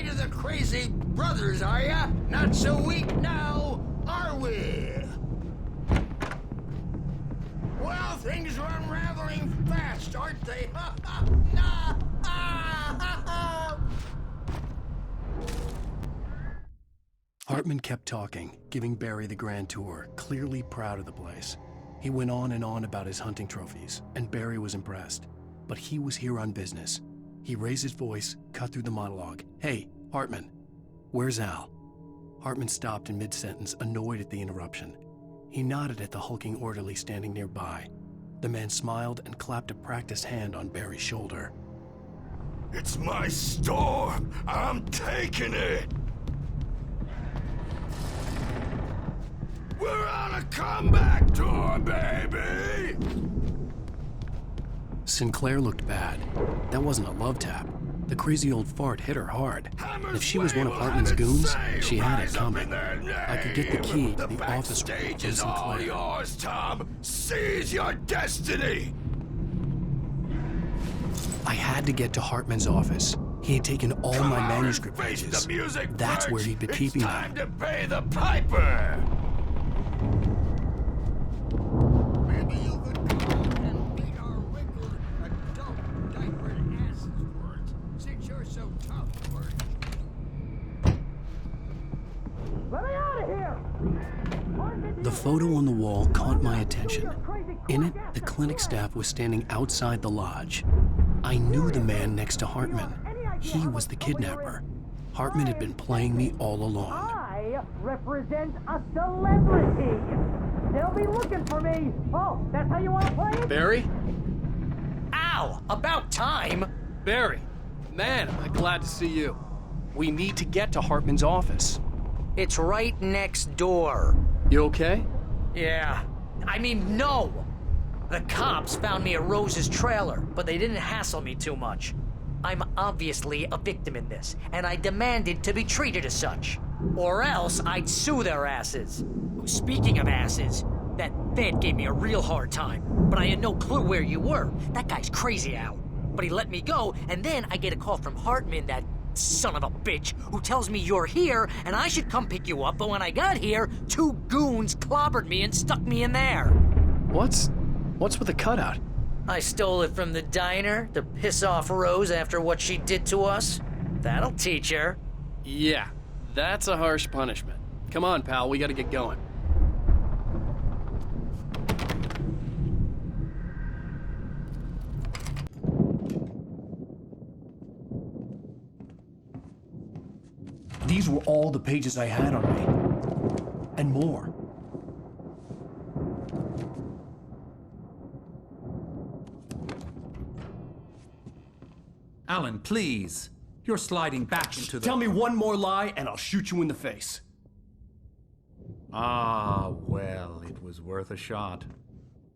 afraid of the crazy brothers, are ya? Not so weak now, are we? Well, things are unraveling fast, aren't they? Hartman kept talking, giving Barry the grand tour, clearly proud of the place. He went on and on about his hunting trophies, and Barry was impressed. But he was here on business. He raised his voice, cut through the monologue. "Hey, Hartman, where's Al?" Hartman stopped in mid-sentence, annoyed at the interruption. He nodded at the hulking orderly standing nearby. The man smiled and clapped a practiced hand on Barry's shoulder. "It's my store. I'm taking it. We're on a comeback tour, baby!" Sinclair looked bad. That wasn't a love tap. The crazy old fart hit her hard. And if she was one of Hartman's goons, she had it coming. I could get the key to the office room Stage from is all Sinclair. yours, Tom. Seize your destiny. I had to get to Hartman's office. He had taken all Come my on manuscript and face pages. the music, That's Birch. where he'd be keeping It's time them. to pay the piper. Maybe you could come and beat our wrinkled, adult, diapered asses for it, since you're so tough, Bert. Let me out of here! The photo on the wall caught my attention. In it, the clinic staff was standing outside the lodge. I knew the man next to Hartman. He was the kidnapper. Hartman had been playing me all along. I represent a celebrity. They'll be looking for me. Oh, that's how you want to play it? Barry? Ow! About time! Barry! Man, am I glad to see you. We need to get to Hartman's office. It's right next door. You okay? Yeah. I mean, no! The cops found me at Rose's trailer, but they didn't hassle me too much. I'm obviously a victim in this, and I demanded to be treated as such. Or else I'd sue their asses. Speaking of asses, that Fed gave me a real hard time, but I had no clue where you were. That guy's crazy, Al. But he let me go, and then I get a call from Hartman, that son of a bitch, who tells me you're here and I should come pick you up, but when I got here, 2 goons clobbered me and stuck me in there. What's with the cutout? I stole it from the diner to piss off Rose after what she did to us. That'll teach her. Yeah, that's a harsh punishment. Come on, pal, we gotta get going. These were all the pages I had on me. And more. Alan, please. You're sliding back into the... Tell me one more lie and I'll shoot you in the face. Ah, well, it was worth a shot.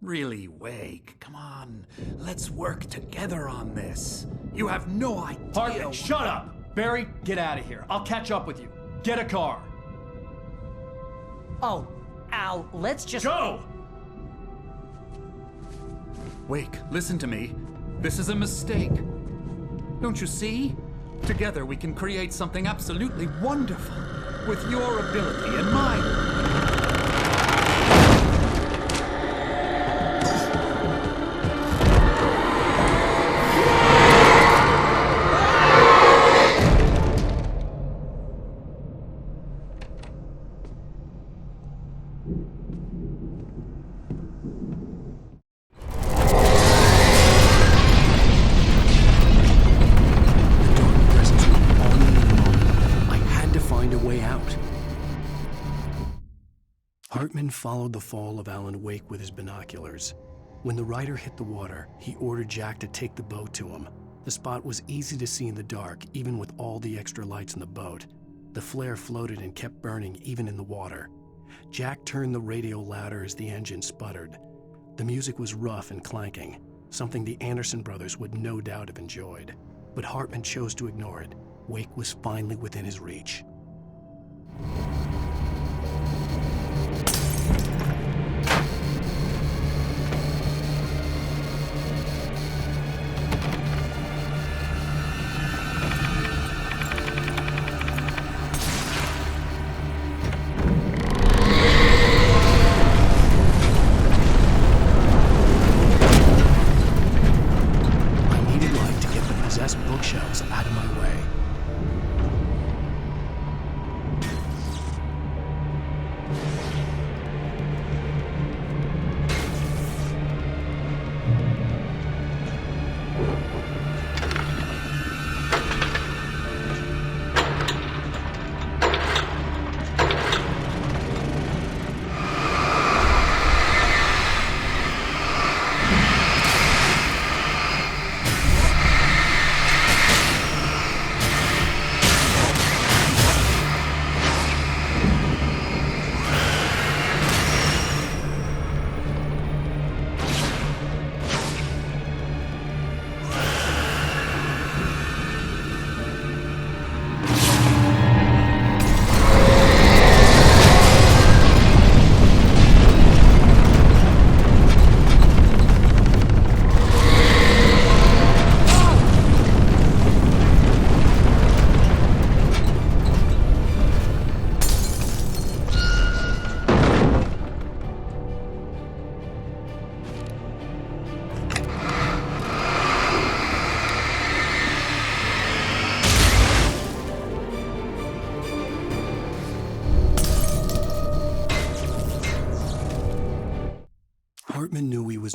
Really, Wake, come on. Let's work together on this. You have no idea... Hartman, shut up! Barry, get out of here. I'll catch up with you. Get a car. Oh, Al, let's just... Go! Wake, listen to me. This is a mistake. Don't you see? Together we can create something absolutely wonderful. With your ability and mine. Hartman followed the fall of Alan Wake with his binoculars. When the rider hit the water, he ordered Jack to take the boat to him. The spot was easy to see in the dark, even with all the extra lights in the boat. The flare floated and kept burning even in the water. Jack turned the radio louder as the engine sputtered. The music was rough and clanking, something the Anderson brothers would no doubt have enjoyed. But Hartman chose to ignore it. Wake was finally within his reach.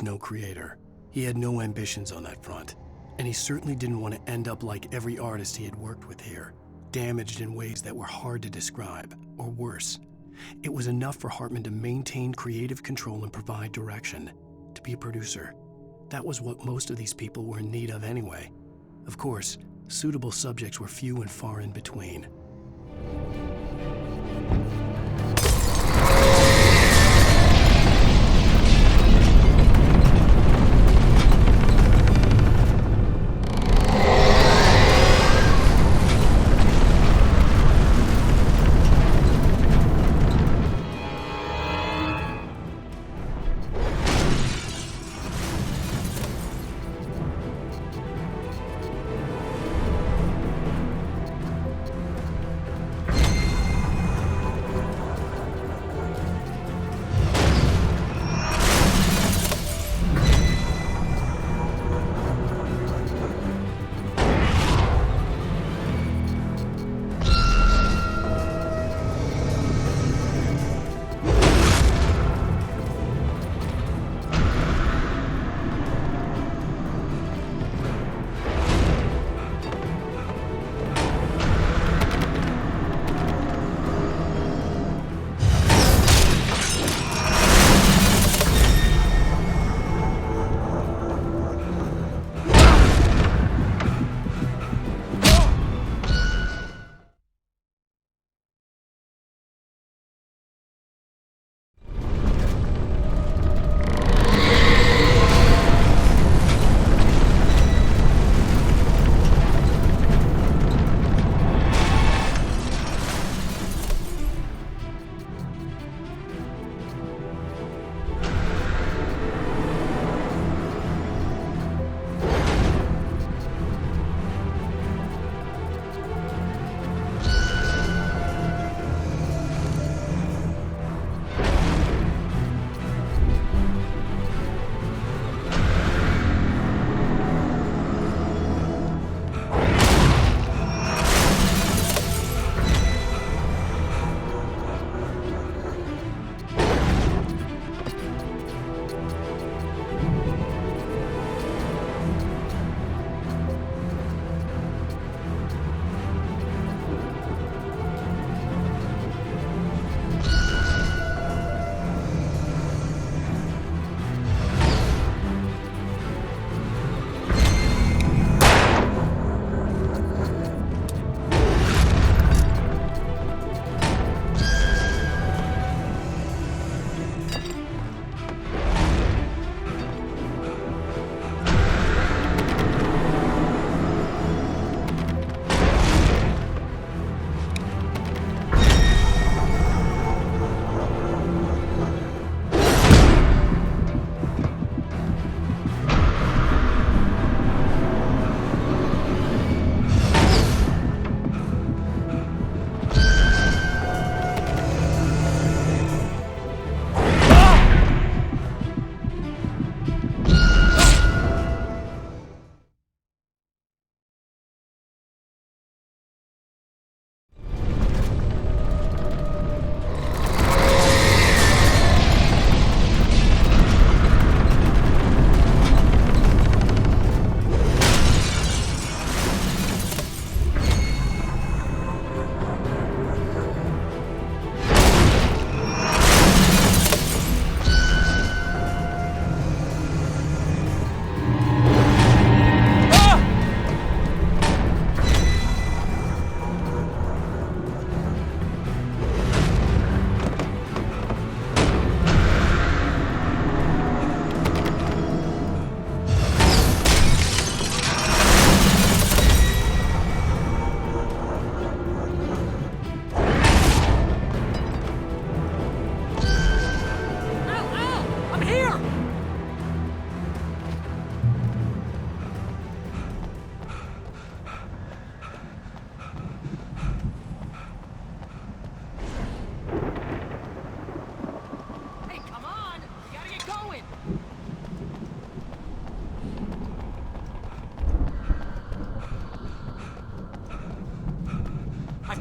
was no creator. He had no ambitions on that front, and he certainly didn't want to end up like every artist he had worked with here, damaged in ways that were hard to describe, or worse. It was enough for Hartman to maintain creative control and provide direction, to be a producer. That was what most of these people were in need of anyway. Of course, suitable subjects were few and far in between.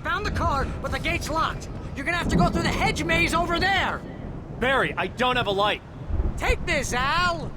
Found the car, but the gate's locked. You're gonna have to go through the hedge maze over there. Barry, I don't have a light. Take this, Al.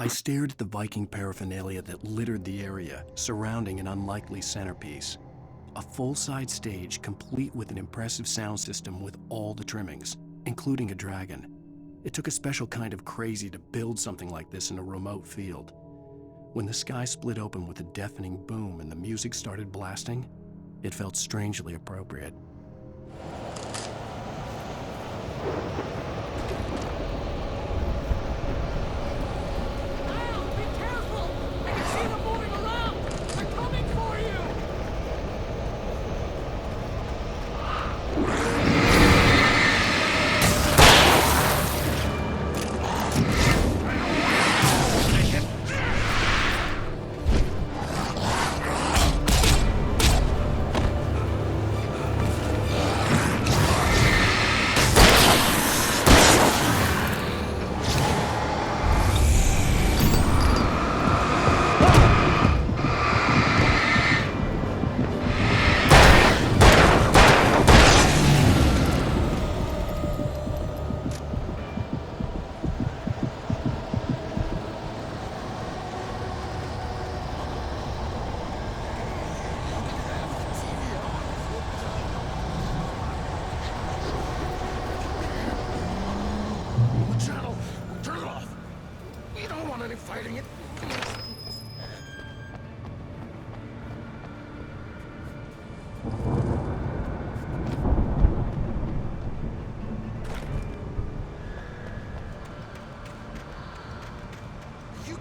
I stared at the Viking paraphernalia that littered the area, surrounding an unlikely centerpiece. A full-size stage complete with an impressive sound system with all the trimmings, including a dragon. It took a special kind of crazy to build something like this in a remote field. When the sky split open with a deafening boom and the music started blasting, it felt strangely appropriate. Channel, turn it off. We don't want any fighting. You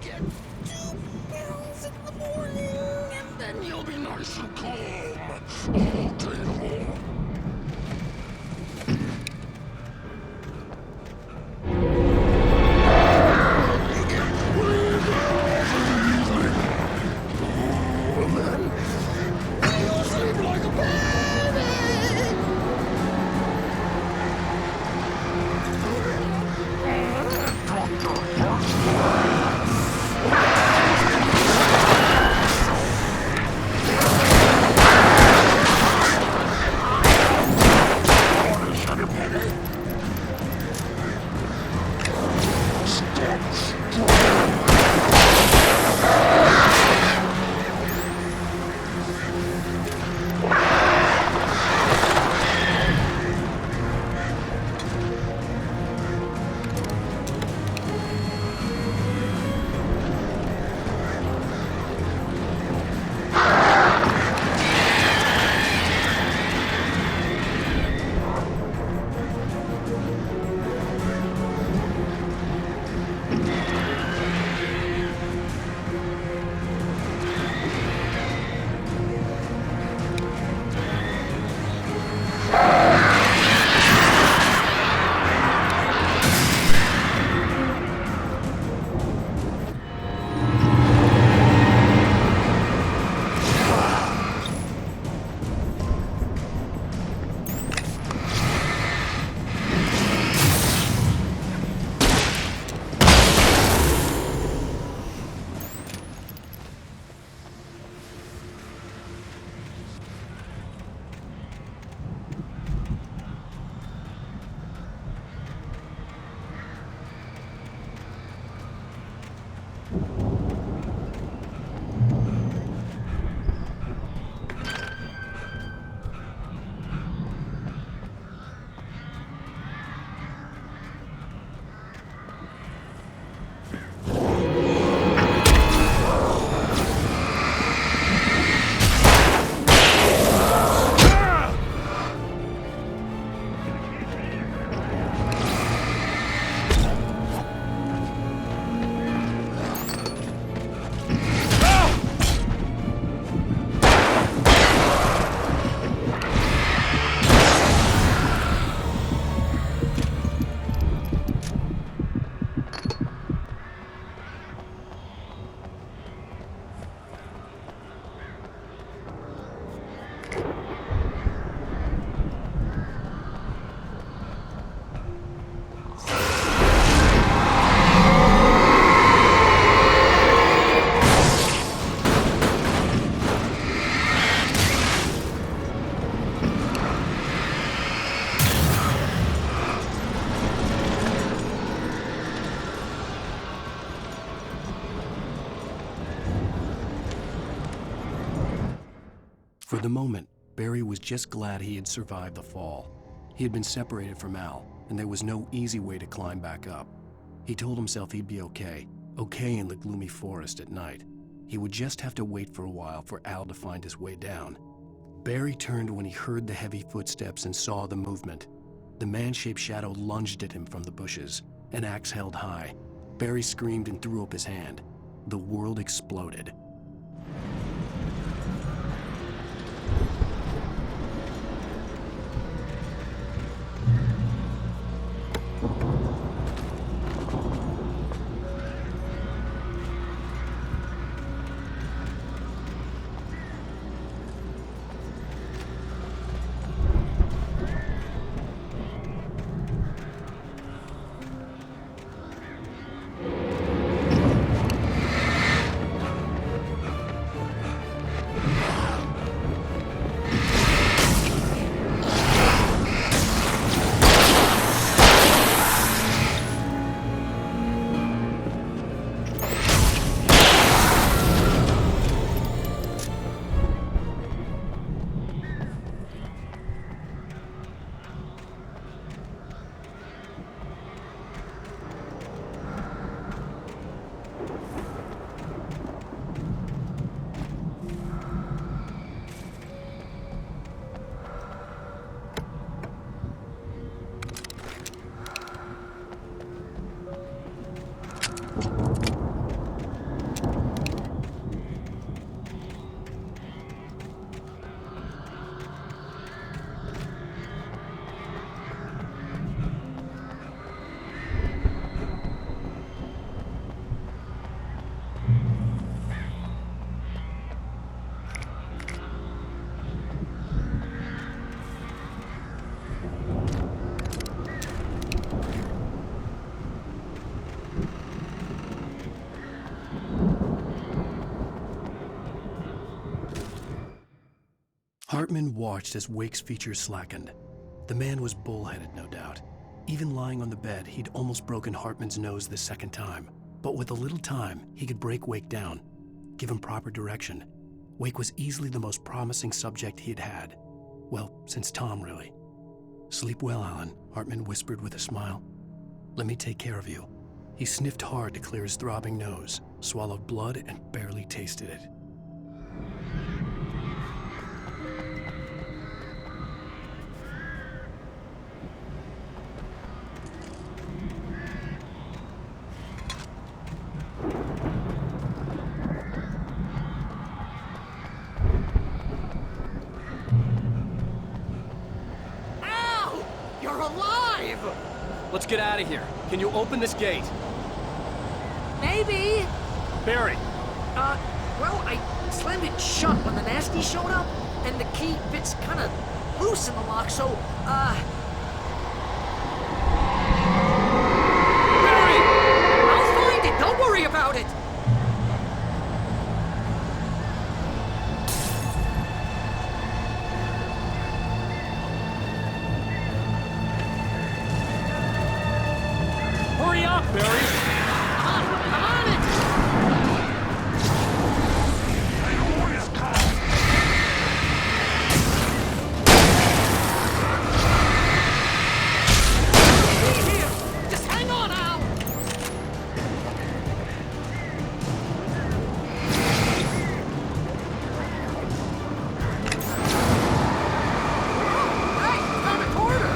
get 2 pills in the morning, and then you'll be nice and calm all day long. For the moment, Barry was just glad he had survived the fall. He had been separated from Al, and there was no easy way to climb back up. He told himself he'd be okay in the gloomy forest at night. He would just have to wait for a while for Al to find his way down. Barry turned when he heard the heavy footsteps and saw the movement. The man-shaped shadow lunged at him from the bushes, an axe held high. Barry screamed and threw up his hand. The world exploded. Hartman watched as Wake's features slackened. The man was bullheaded, no doubt. Even lying on the bed, he'd almost broken Hartman's nose the second time. But with a little time, he could break Wake down, give him proper direction. Wake was easily the most promising subject he had had. Well, since Tom, really. "Sleep well, Alan," Hartman whispered with a smile. "Let me take care of you." He sniffed hard to clear his throbbing nose, swallowed blood, and barely tasted it. Let's get out of here. Can you open this gate? Maybe. Barry! Well, I slammed it shut when the nasty showed up, and the key fits kind of loose in the lock, so, Barry! I'll find it! Don't worry about it! Hurry up, Barry! I'm on it! Be here! Just hang on, Al! Hey, found a corner!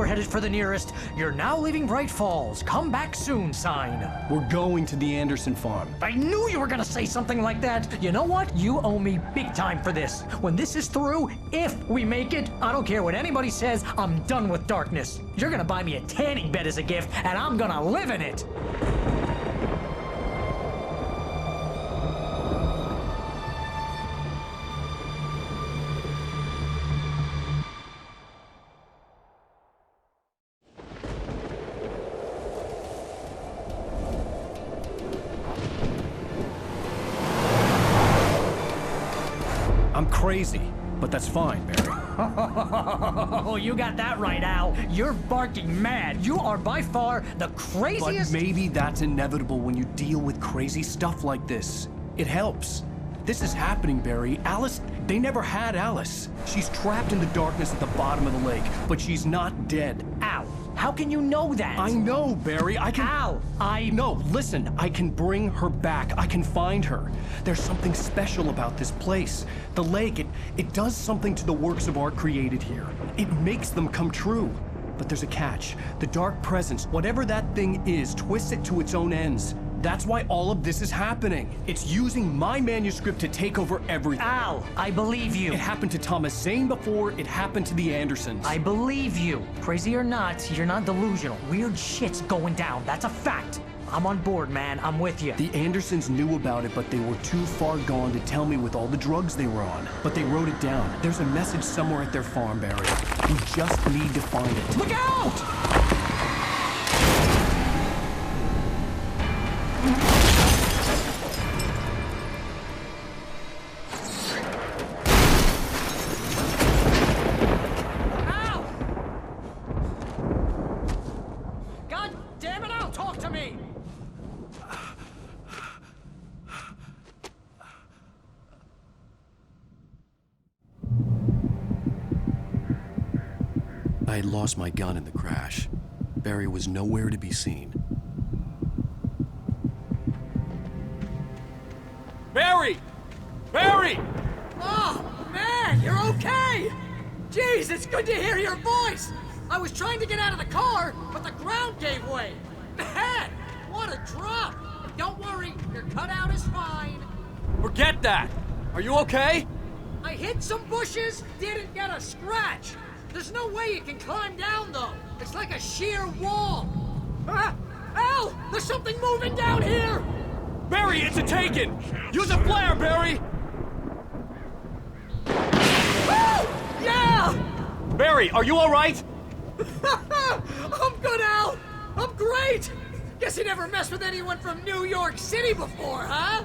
we're headed for the nearest "You're now leaving Bright Falls. Come back soon" sign. We're going to the Anderson farm. I knew you were gonna say something like that. You know what? You owe me big time for this. When this is through, if we make it, I don't care what anybody says, I'm done with darkness. You're gonna buy me a tanning bed as a gift, and I'm gonna live in it. I'm crazy, but that's fine, Barry. Oh, you got that right, Al. You're barking mad. You are by far the But craziest. maybe that's inevitable when you deal with crazy stuff like this. It helps. This is happening, Barry. Alice, they never had Alice. She's trapped in the darkness at the bottom of the lake, but she's not dead. Al, how can you know that? I know, Barry. I can... Al, No, listen. I can bring her back. I can find her. There's something special about this place. The lake, it does something to the works of art created here. It makes them come true. But there's a catch. The dark presence, whatever that thing is, twists it to its own ends. That's why all of this is happening. It's using my manuscript to take over everything. Al, I believe you. It happened to Thomas Zane before, it happened to the Andersons. I believe you. Crazy or not, you're not delusional. Weird shit's going down. That's a fact. I'm on board, man. I'm with you. The Andersons knew about it, but they were too far gone to tell me with all the drugs they were on. But they wrote it down. There's a message somewhere at their farm, Barry. We just need to find it. Look out! Al! God damn it, Al, talk to me! I had lost my gun in the crash. Barry was nowhere to be seen. Barry! Barry! Oh, man, you're okay! Jeez, it's good to hear your voice! I was trying to get out of the car, but the ground gave way! Man, what a drop! Don't worry, your cutout is fine. Forget that! Are you okay? I hit some bushes, didn't get a scratch. There's no way you can climb down, though. It's like a sheer wall. Ah! Al, there's something moving down here! Barry, it's a taken! Use a flare, Barry! Woo! Yeah! Barry, are you alright? I'm good, Al! I'm great! Guess you never messed with anyone from New York City before, huh?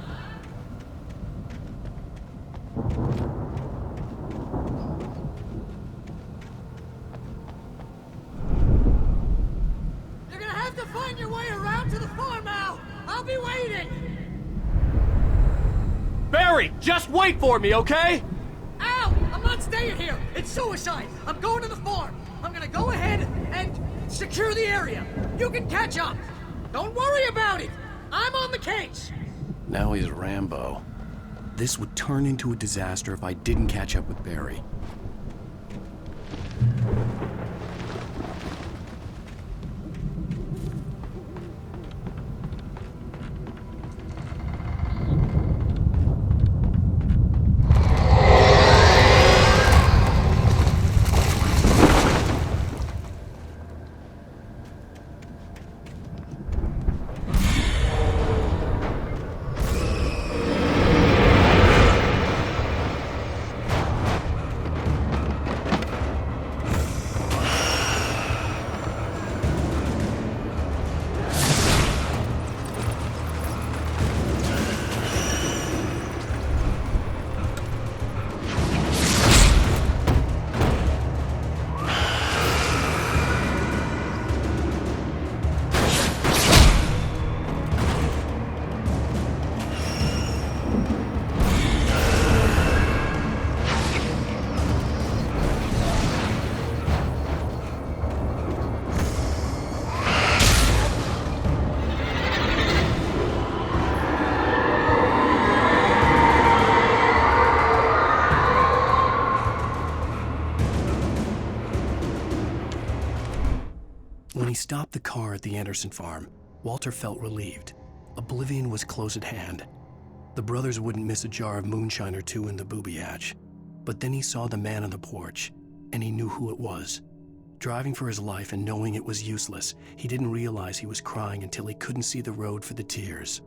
You're gonna have to find your way around to the farm, Al! I'll be waiting! Barry, just wait for me, okay? Al! I'm not staying here! It's suicide! I'm going to the farm! I'm gonna go ahead and secure the area! You can catch up! Don't worry about it! I'm on the case! Now he's Rambo. This would turn into a disaster if I didn't catch up with Barry. stopped the car at the Anderson farm, Walter felt relieved. Oblivion was close at hand. The brothers wouldn't miss a jar of moonshine or two in the booby hatch. But then he saw the man on the porch, and he knew who it was. Driving for his life and knowing it was useless, he didn't realize he was crying until he couldn't see the road for the tears.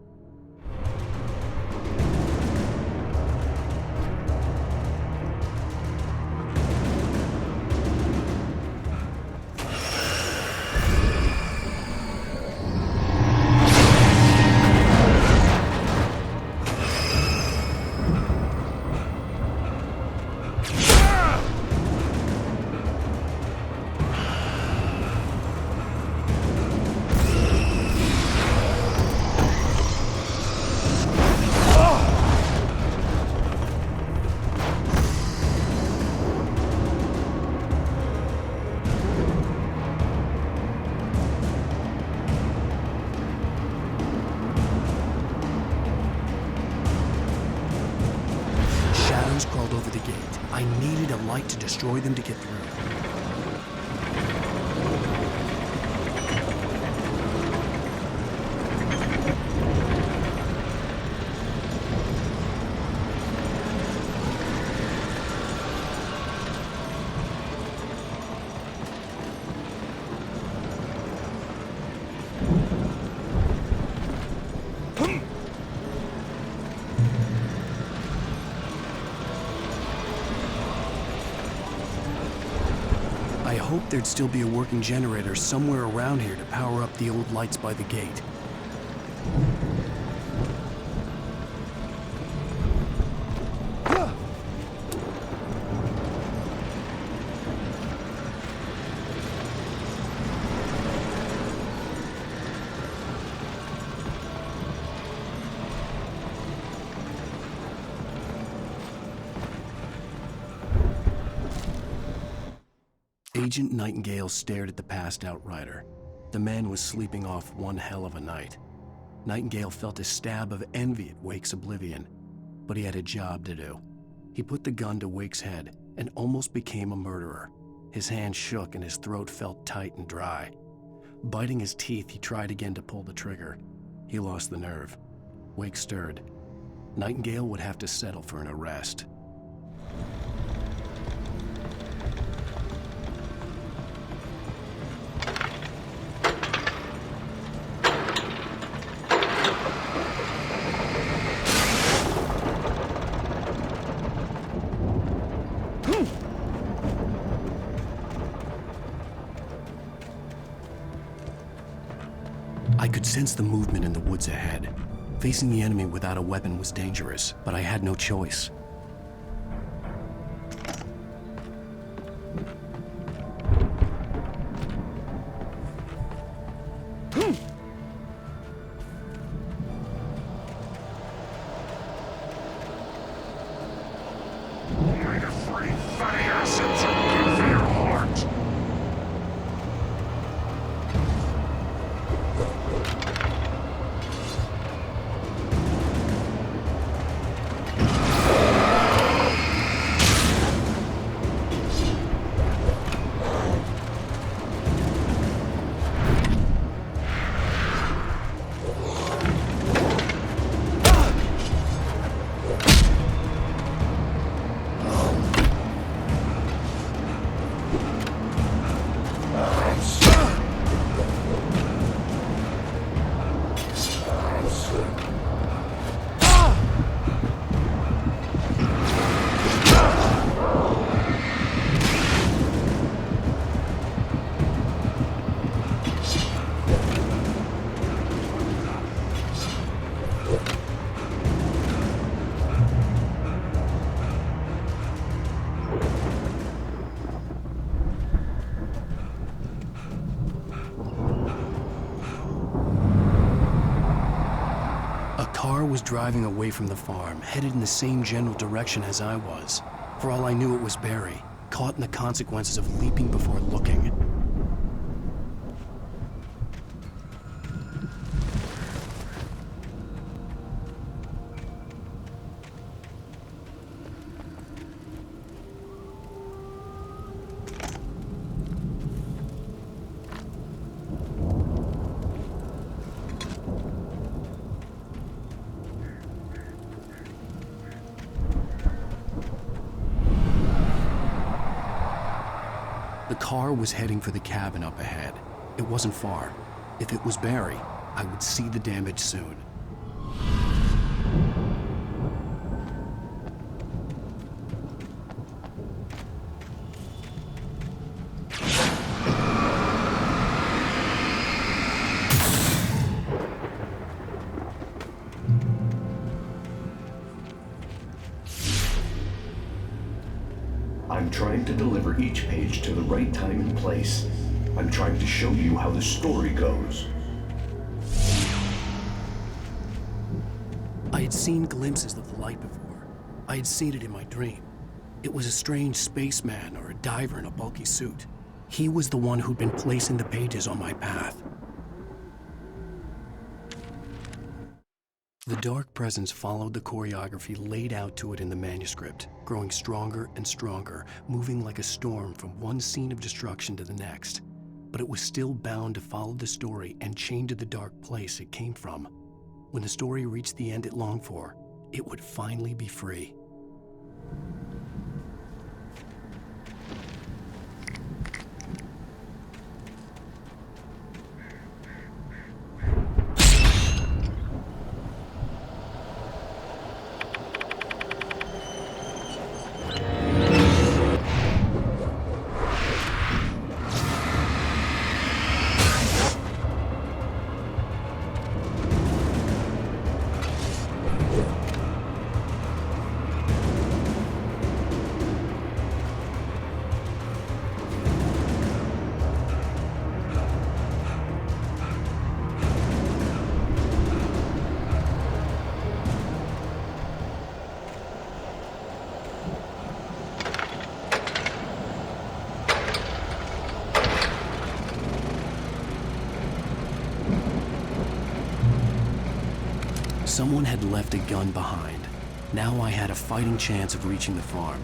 Crawled over the gate. I needed a light to destroy them to get through. I hoped there'd still be a working generator somewhere around here to power up the old lights by the gate. Agent Nightingale stared at the passed-out rider. The man was sleeping off one hell of a night. Nightingale felt a stab of envy at Wake's oblivion, but he had a job to do. He put the gun to Wake's head and almost became a murderer. His hand shook and his throat felt tight and dry. Biting his teeth, he tried again to pull the trigger. He lost the nerve. Wake stirred. Nightingale would have to settle for an arrest. I could sense the movement in the woods ahead. Facing the enemy without a weapon was dangerous, but I had no choice. Was driving away from the farm, headed in the same general direction as I was. For all I knew, it was Barry, caught in the consequences of leaping before looking. The car was heading for the cabin up ahead. It wasn't far. If it was Barry, I would see the damage soon. I'm trying to deliver each page to the right time and place. I'm trying to show you how the story goes. I had seen glimpses of the light before. I had seen it in my dream. It was a strange spaceman or a diver in a bulky suit. He was the one who'd been placing the pages on my path. The dark presence followed the choreography laid out to it in the manuscript, growing stronger and stronger, moving like a storm from one scene of destruction to the next. But it was still bound to follow the story and chained to the dark place it came from. When the story reached the end it longed for, it would finally be free. Someone had left a gun behind. Now I had a fighting chance of reaching the farm.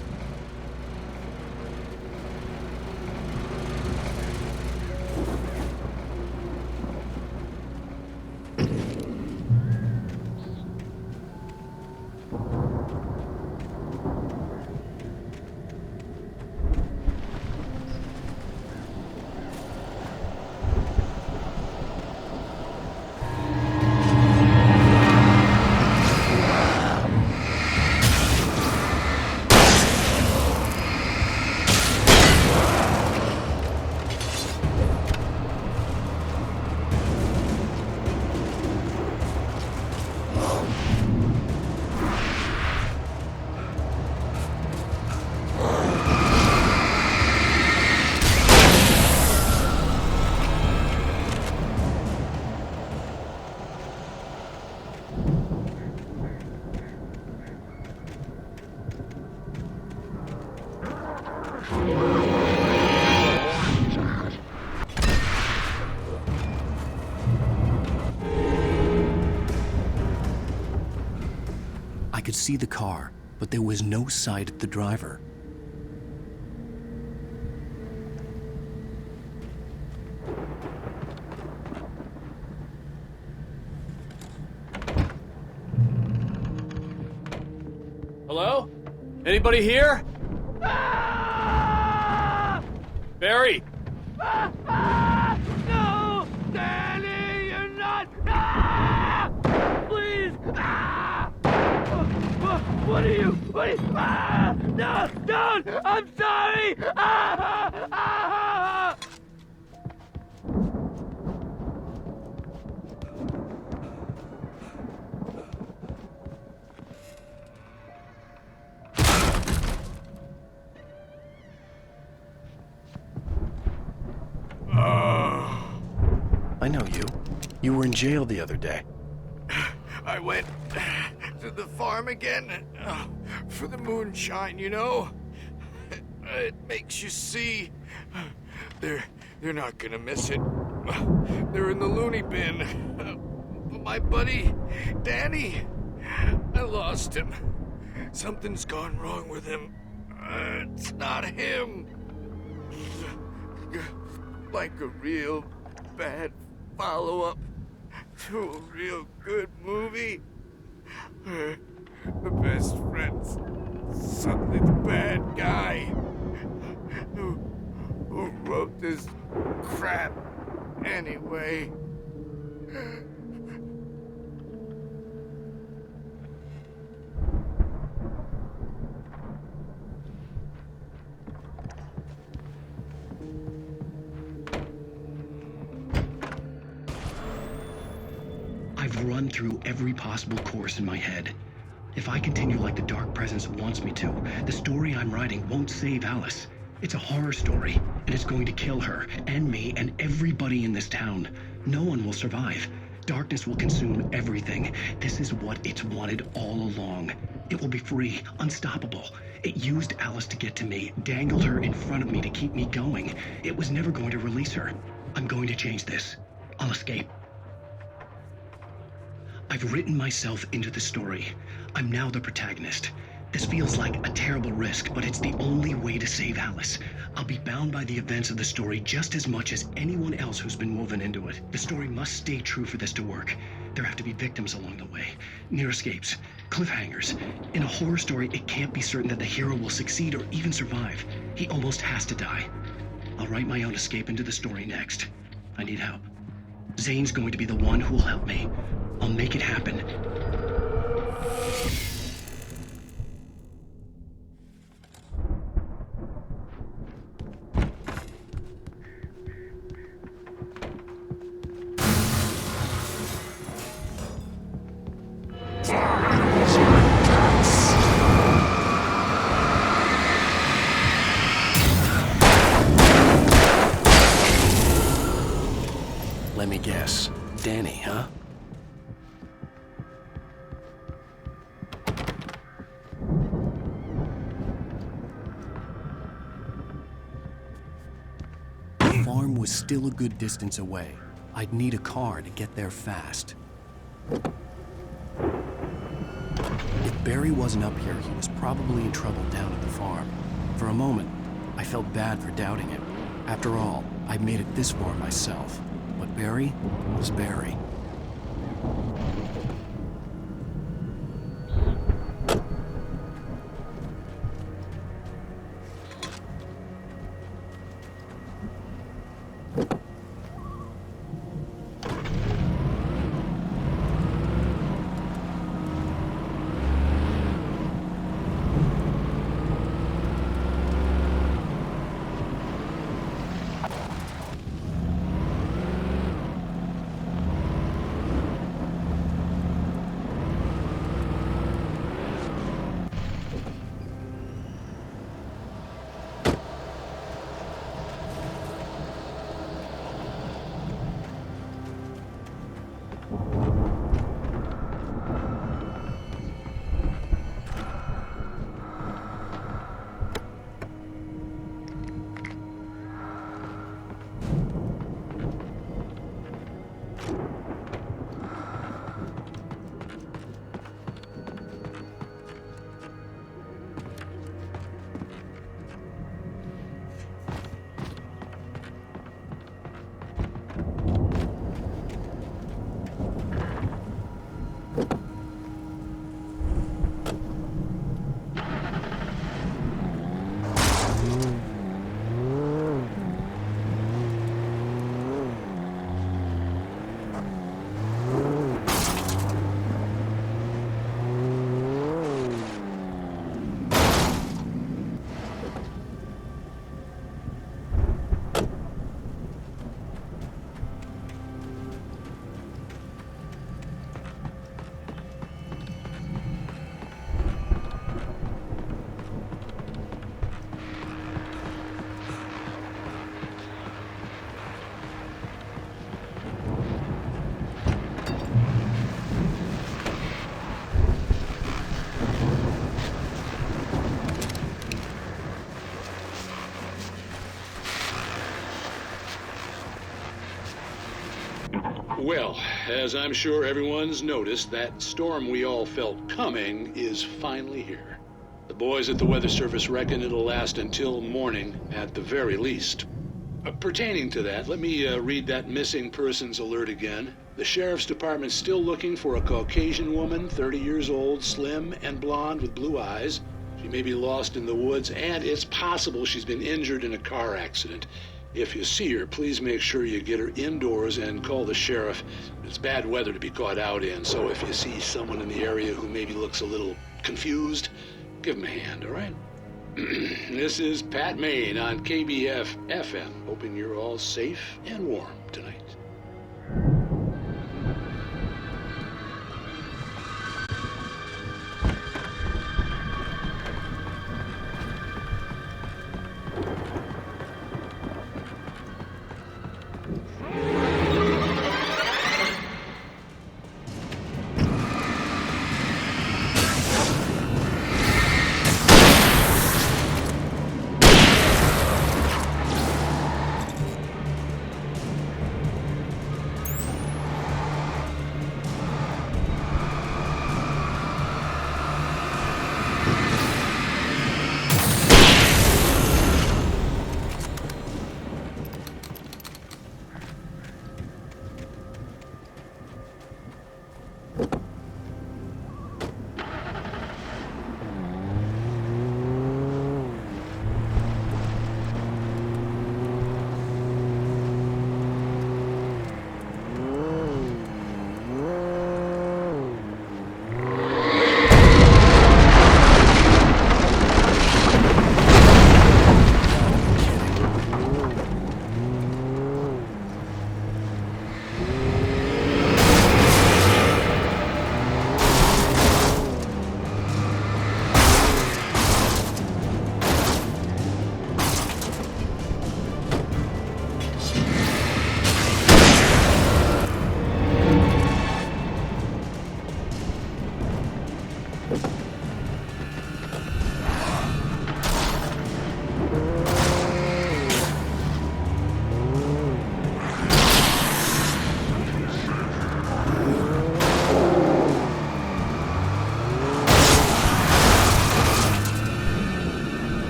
I could see the car, but there was no sight of the driver. Hello? Anybody here? Barry! No! Danny, you're not! Please! What are you? No! Don't! I'm sorry! I know you. You were in jail the other day. I went to the farm again for the moonshine, you know? It makes you see. They're not gonna miss it. They're in the loony bin. But my buddy, Danny, I lost him. Something's gone wrong with him. It's not him. Like a real bad follow-up to a real good movie. The best friend's suddenly the bad guy who this crap anyway? I've run through every possible course in my head. If I continue like the Dark Presence wants me to, the story I'm writing won't save Alice. It's a horror story, and it's going to kill her, and me, and everybody in this town. No one will survive. Darkness will consume everything. This is what it's wanted all along. It will be free, unstoppable. It used Alice to get to me, dangled her in front of me to keep me going. It was never going to release her. I'm going to change this. I'll escape. I've written myself into the story. I'm now the protagonist. This feels like a terrible risk, but it's the only way to save Alice. I'll be bound by the events of the story just as much as anyone else who's been woven into it. The story must stay true for this to work. There have to be victims along the way, near escapes, cliffhangers. In a horror story, it can't be certain that the hero will succeed or even survive. He almost has to die. I'll write my own escape into the story next. I need help. Zane's going to be the one who'll help me. I'll make it happen. Let me guess. Danny, huh? The farm was still a good distance away. I'd need a car to get there fast. If Barry wasn't up here, he was probably in trouble down at the farm. For a moment, I felt bad for doubting him. After all, I'd made it this far myself. But Barry was Barry. Well, as I'm sure everyone's noticed, that storm we all felt coming is finally here. The boys at the Weather Service reckon it'll last until morning at the very least. Pertaining to that, let me read that missing persons alert again. The Sheriff's Department's still looking for a Caucasian woman, 30 years old, slim and blonde with blue eyes. She may be lost in the woods, and it's possible she's been injured in a car accident. If you see her, please make sure you get her indoors and call the sheriff. It's bad weather to be caught out in, so if you see someone in the area who maybe looks a little confused, give him a hand, all right? This is Pat Maine on KBF FM, hoping you're all safe and warm tonight.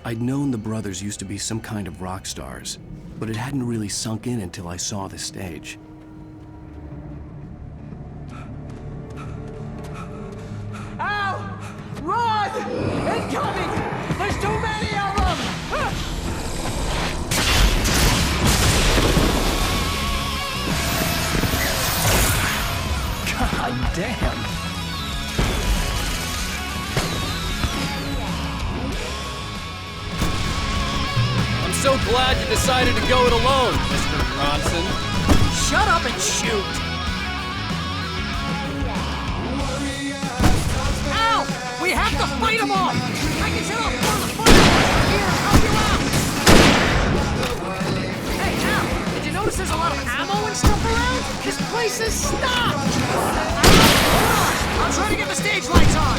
I'd known the brothers used to be some kind of rock stars, but it hadn't really sunk in until I saw the stage. Al! Run! Incoming! There's too many of them! God damn! I'm so glad you decided to go it alone, Mr. Bronson. Shut up and shoot! Al! We have to fight them all! I can set off one of the fireworks here and help you out! Hey, Al! Did you notice there's a lot of ammo and stuff around? This place is stopped! Al! Hold on! I'm trying to get the stage lights on!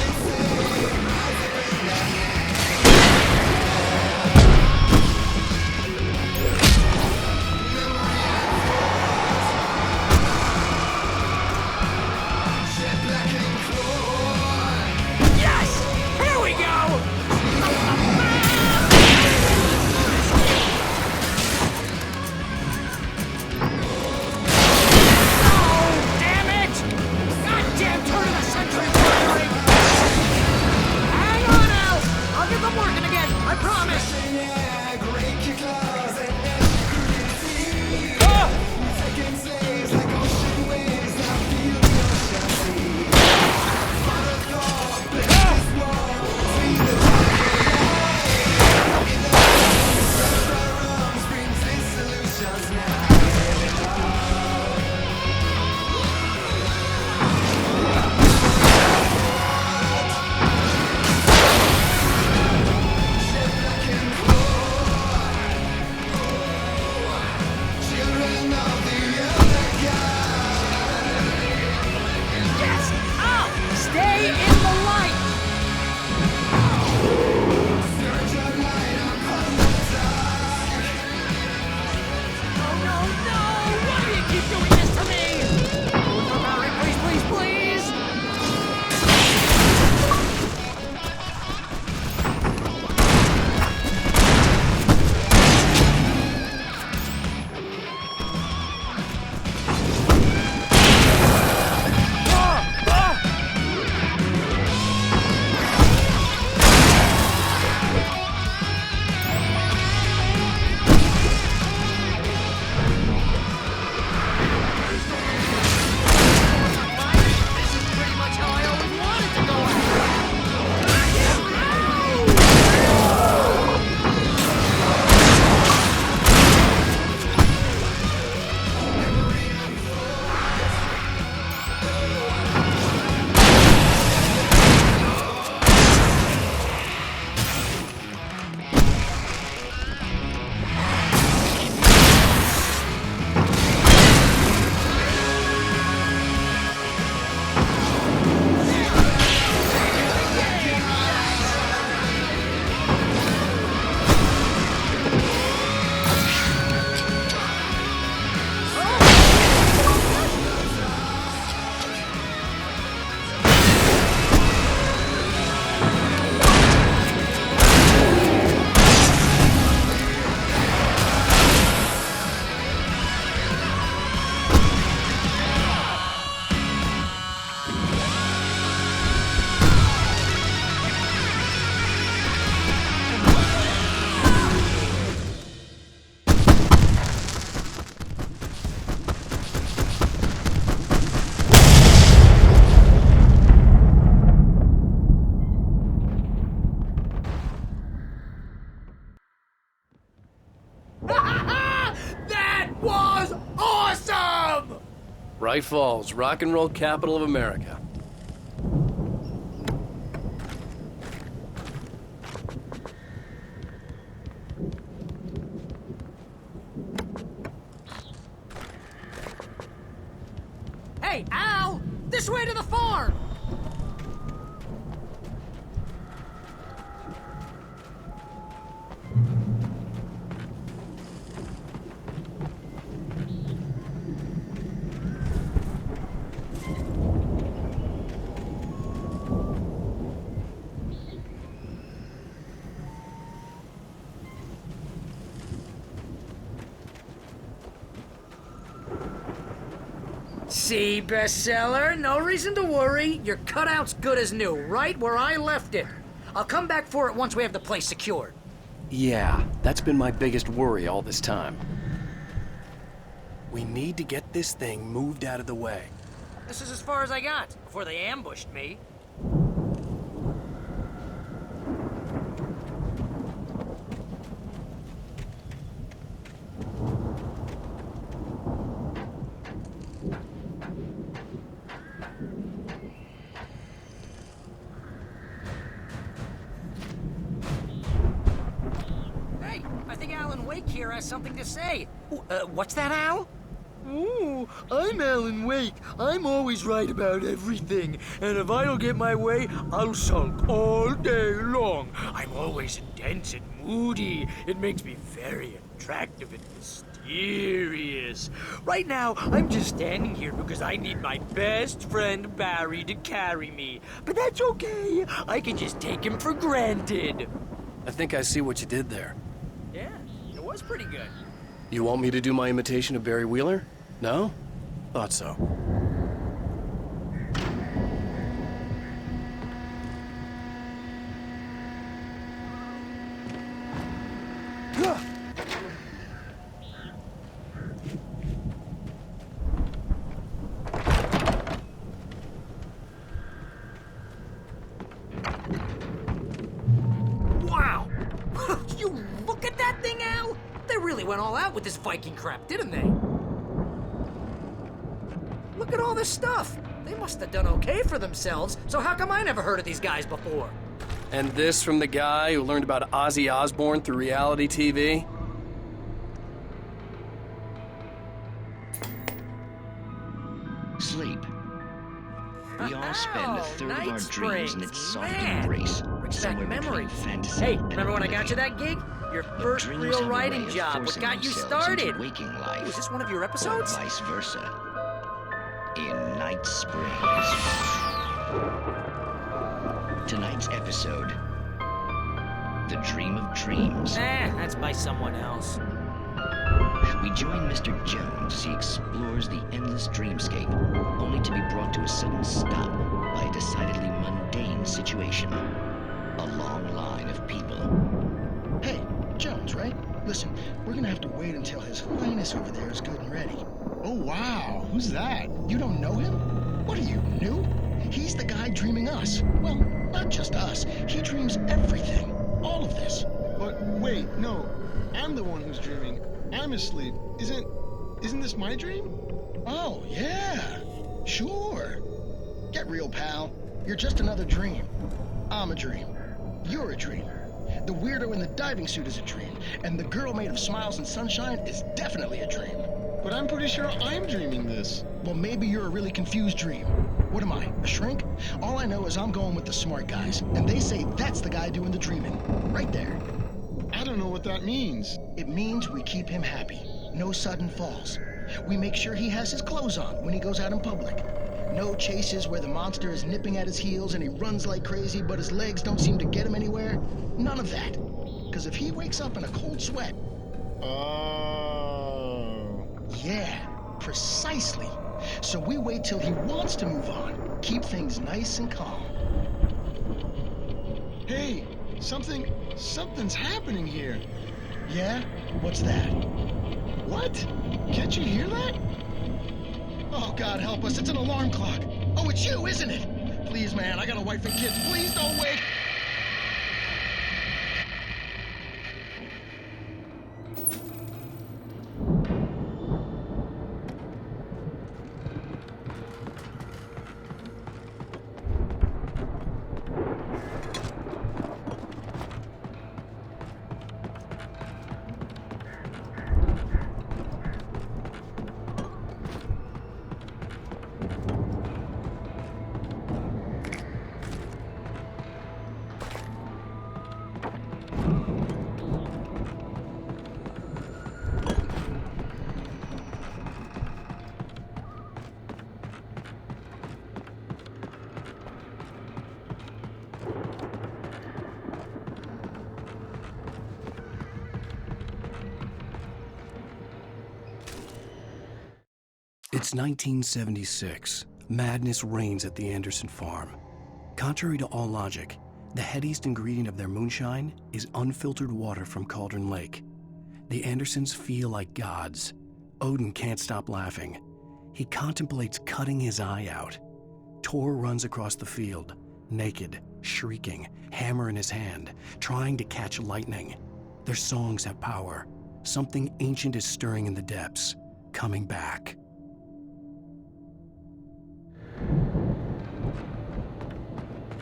Bright Falls, rock and roll capital of America. Hey, Al! This way to the farm! see, bestseller. No reason to worry. Your cutout's good as new, right where I left it. I'll come back for it once we have the place secured. Yeah, that's been my biggest worry all this time. We need to get this thing moved out of the way. This is as far as I got before they ambushed me. Hey, I think Alan Wake here has something to say. What's that, Al? Ooh, I'm Alan Wake. I'm always right about everything. And if I don't get my way, I'll sulk all day long. I'm always intense and moody. It makes me very attractive and mysterious. Right now, I'm just standing here because I need my best friend Barry to carry me. But that's okay. I can just take him for granted. I think I see what you did there. Yeah, it was pretty good. You want me to do my imitation of Barry Wheeler? No? Thought so. Wow! You look at that thing, Al? They really went all out with this Viking crap, didn't they? Look at all this stuff. They must have done okay for themselves, so how come I never heard of these guys before? And this from the guy who learned about Ozzy Osbourne through reality TV? Sleep. We all spend a third of our dreams in its soft Man, embrace, brings back somewhere memory. between fantasy Hey, and remember when I got you oblivion. that gig? Your But first dreams real have a writing way of job. What forcing got you themselves started? into waking life, Was this one of your or episodes? vice versa. In Night Springs. Tonight's episode, The Dream of Dreams. That's by someone else. We join Mr. Jones as he explores the endless dreamscape, only to be brought to a sudden stop by a decidedly mundane situation. A long line of people. Hey, Jones, right? Listen, we're gonna have to wait until His Highness over there is good and ready. Oh, wow. Who's that? You don't know him? What are you, new? He's the guy dreaming us. Well, not just us. He dreams everything. All of this. But wait, no. I'm the one who's dreaming. I'm asleep. Isn't this my dream? Oh, yeah. Sure. Get real, pal. You're just another dream. I'm a dream. You're a dream. The weirdo in the diving suit is a dream. And the girl made of smiles and sunshine is definitely a dream. But I'm pretty sure I'm dreaming this. Well, maybe you're a really confused dream. What am I, a shrink? All I know is I'm going with the smart guys, and they say that's the guy doing the dreaming. Right there. I don't know what that means. It means we keep him happy. No sudden falls. We make sure he has his clothes on when he goes out in public. No chases where the monster is nipping at his heels and he runs like crazy, but his legs don't seem to get him anywhere. None of that. Because if he wakes up in a cold sweat... Oh. Yeah, precisely. So we wait till he wants to move on. Keep things nice and calm. Hey, something's happening here. Yeah? What's that? What? Can't you hear that? Oh, God help us, it's an alarm clock. Oh, it's you, isn't it? Please, man, I got a wife and kids. Please don't wake... It's 1976. Madness reigns at the Anderson farm. Contrary to all logic, the headiest ingredient of their moonshine is unfiltered water from Cauldron Lake. The Andersons feel like gods. Odin can't stop laughing. He contemplates cutting his eye out. Tor runs across the field, naked, shrieking, hammer in his hand, trying to catch lightning. Their songs have power. Something ancient is stirring in the depths, coming back.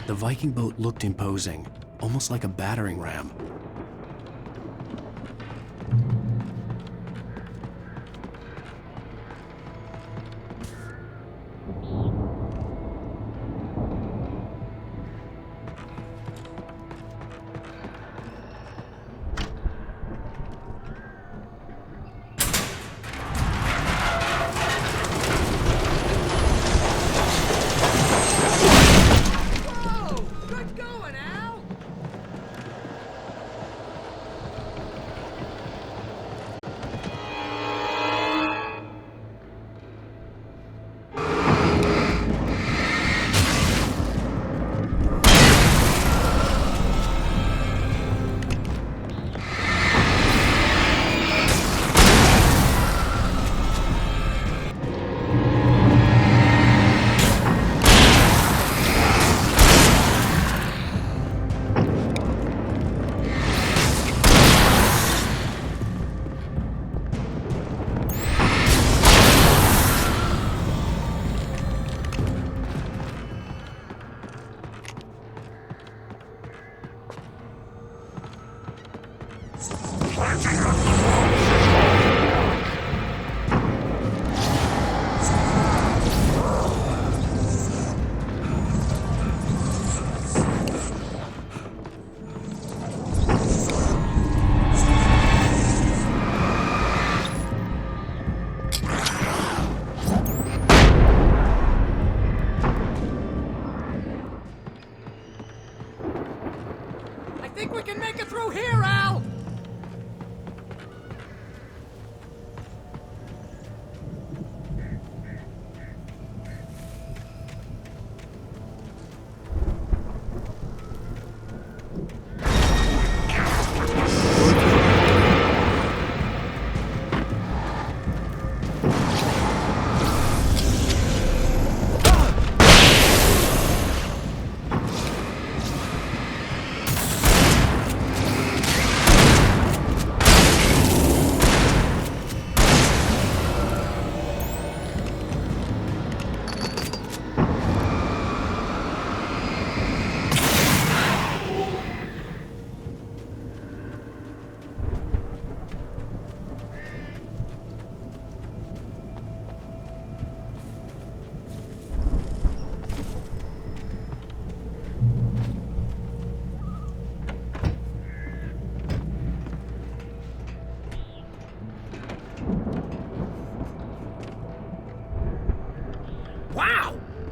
The Viking boat looked imposing, almost like a battering ram.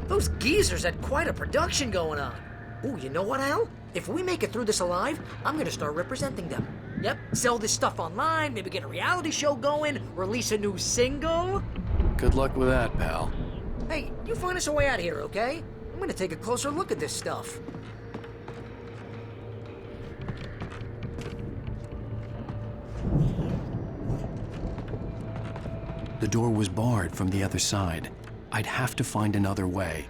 Those geezers had quite a production going on. Ooh, you know what, Al? If we make it through this alive, I'm gonna start representing them. Yep, sell this stuff online, maybe get a reality show going, release a new single. Good luck with that, pal. Hey, you find us a way out of here, okay? I'm gonna take a closer look at this stuff. The door was barred from the other side. I'd have to find another way.